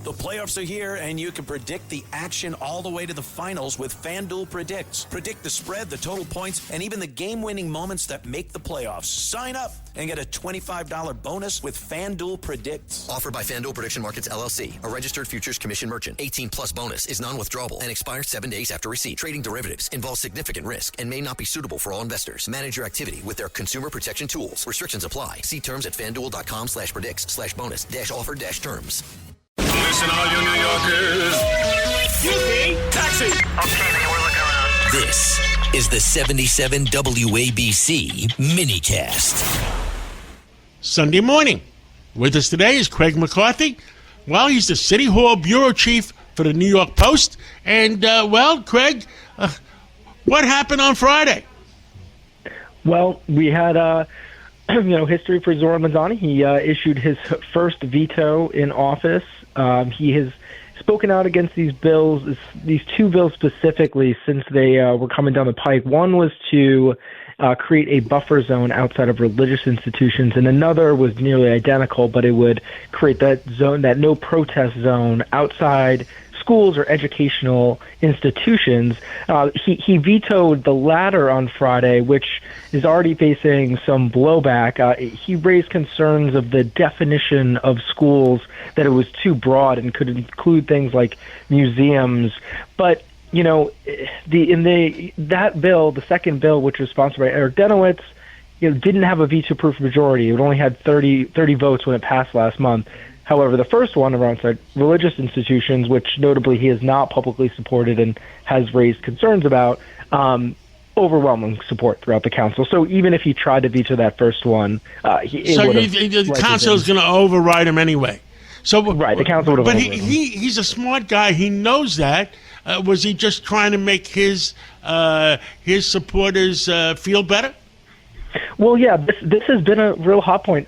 The playoffs are here, and you can predict the action all the way to the finals with FanDuel Predicts. Predict the spread, the total points, and even the game-winning moments that make the playoffs. Sign up and get a $25 bonus with FanDuel Predicts. Offered by FanDuel Prediction Markets, LLC, a registered futures commission merchant. 18-plus bonus is non-withdrawable and expires 7 days after receipt. Trading derivatives involves significant risk and may not be suitable for all investors. Manage your activity with their consumer protection tools. Restrictions apply. See terms at FanDuel.com/predicts/bonus-offer-terms. Listen, all you New Yorkers. Taxi. Okay, man, we're looking around. This is the 77 WABC minicast. Sunday morning. With us today is Craig McCarthy. Well, he's the City Hall bureau chief for the New York Post. And, Craig, what happened on Friday? Well, we had history for Zohran Mamdani. He issued his first veto in office. He has spoken out against these bills, these two bills specifically, since they were coming down the pike. One was to create a buffer zone outside of religious institutions, and another was nearly identical, but it would create that zone, that no protest zone outside schools or educational institutions. He vetoed the latter on Friday, which is already facing some blowback. He raised concerns of the definition of schools, that it was too broad and could include things like museums. But that bill, the second bill, which was sponsored by Eric Denowitz, didn't have a veto-proof majority. It only had 30 votes when it passed last month. However, the first one around religious institutions, which notably he has not publicly supported and has raised concerns about, overwhelming support throughout the council. So even if he tried to veto that first one, the council is going to override him anyway. Right, the council would have. But he's a smart guy. He knows that. Was he just trying to make his supporters feel better? Well, yeah, this has been a real hot point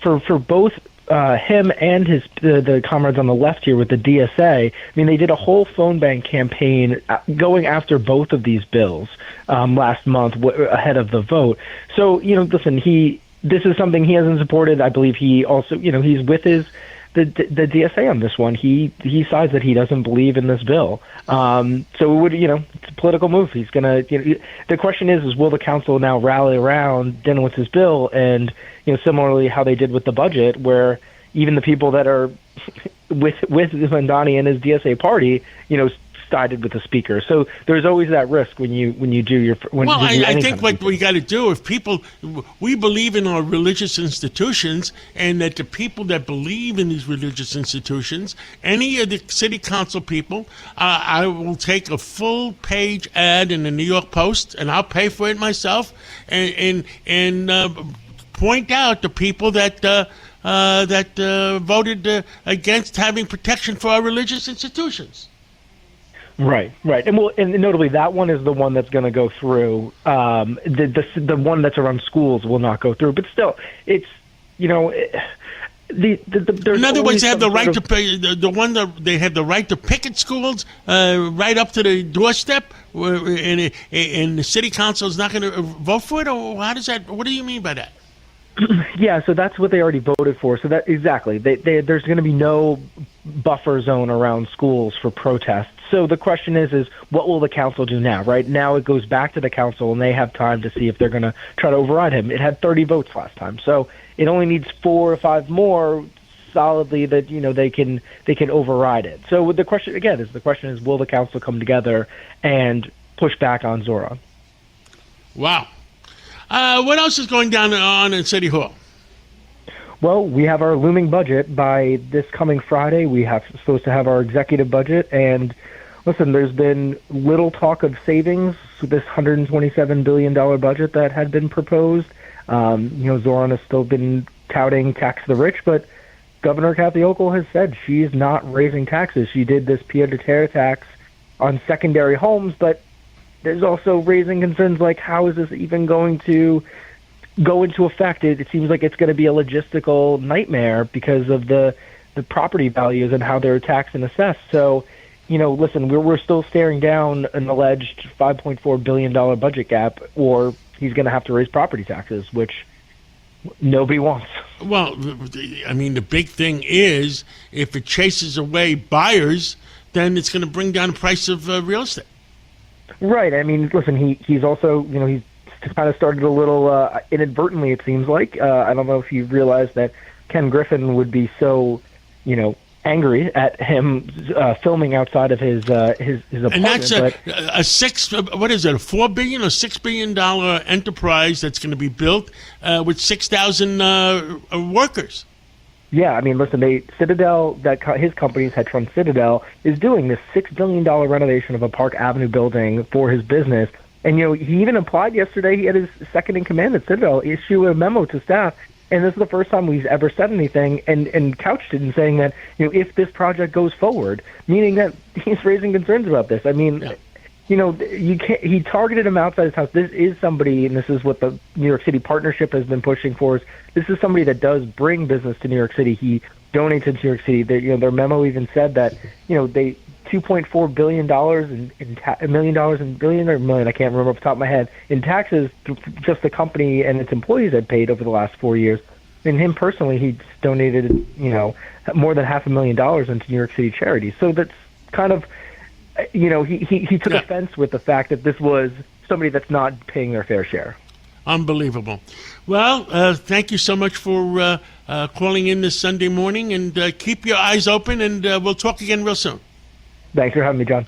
for both him and the comrades on the left here with the DSA. I mean, they did a whole phone bank campaign going after both of these bills last month ahead of the vote. So, listen, this is something he hasn't supported. I believe he also, he's with the DSA on this one. He decides that he doesn't believe in this bill. So it would, it's a political move. He's gonna. The question is will the council now rally around Denowitz's bill, and similarly how they did with the budget, where even the people that are with Mamdani and his DSA party, sided with the speaker. So there's always that risk when you do your. I think what we got to do, if we believe in our religious institutions, and that the people that believe in these religious institutions, any of the city council people, I will take a full page ad in the New York Post, and I'll pay for it myself, and point out the people that voted against having protection for our religious institutions. Right, and notably that one is the one that's going to go through. The one that's around schools will not go through, but still, it's in other words, they have the right to pay. The one that they have the right to picket schools right up to the doorstep, and the city council is not going to vote for it. Or how does that? What do you mean by that? Yeah, so that's what they already voted for. So that exactly, there's going to be no buffer zone around schools for protests. So the question is what will the council do now? Right now it goes back to the council, and they have time to see if they're going to try to override him. It had 30 votes last time, so it only needs 4 or 5 more solidly that they can override it. So the question is will the council come together and push back on Zohran? Wow. What else is going down on in City Hall? Well, we have our looming budget by this coming Friday. We have supposed to have our executive budget, and listen, there's been little talk of savings with this $127 billion budget that had been proposed. Zohran has still been touting tax the rich, but Governor Kathy Hochul has said she's not raising taxes. She did this pied-à-terre tax on secondary homes, but there's also raising concerns like how is this even going to go into effect? It seems like it's going to be a logistical nightmare because of the property values and how they're taxed and assessed. So, listen, we're still staring down an alleged $5.4 billion budget gap, or he's going to have to raise property taxes, which, nobody wants. Well, I mean, the big thing is if it chases away buyers, then it's going to bring down the price of real estate. Right. I mean, listen, he's also, he's kind of started a little inadvertently, it seems like. I don't know if you realize that Ken Griffin would be so, angry at him filming outside of his apartment. And that's a $4 billion or $6 billion enterprise that's going to be built with 6,000 workers. Yeah, I mean, listen, Citadel, his company's hedge fund Citadel, is doing this $6 billion renovation of a Park Avenue building for his business. And, he even applied yesterday. He had his second in command at Citadel issue a memo to staff. And this is the first time we've ever said anything and couched it in saying that, if this project goes forward, meaning that he's raising concerns about this. I mean, you can't. He targeted him outside his house. This is somebody, and this is what the New York City partnership has been pushing for. This is somebody that does bring business to New York City. He donates to New York City. Their memo even said that they $2.4 billion I can't remember off the top of my head in taxes just the company and its employees had paid over the last 4 years. And him personally, he donated more than $500,000 into New York City charities. So that's kind of he took offense with the fact that this was somebody that's not paying their fair share. Unbelievable. Well, thank you so much for calling in this Sunday morning, and keep your eyes open, and we'll talk again real soon. Thanks for having me, John.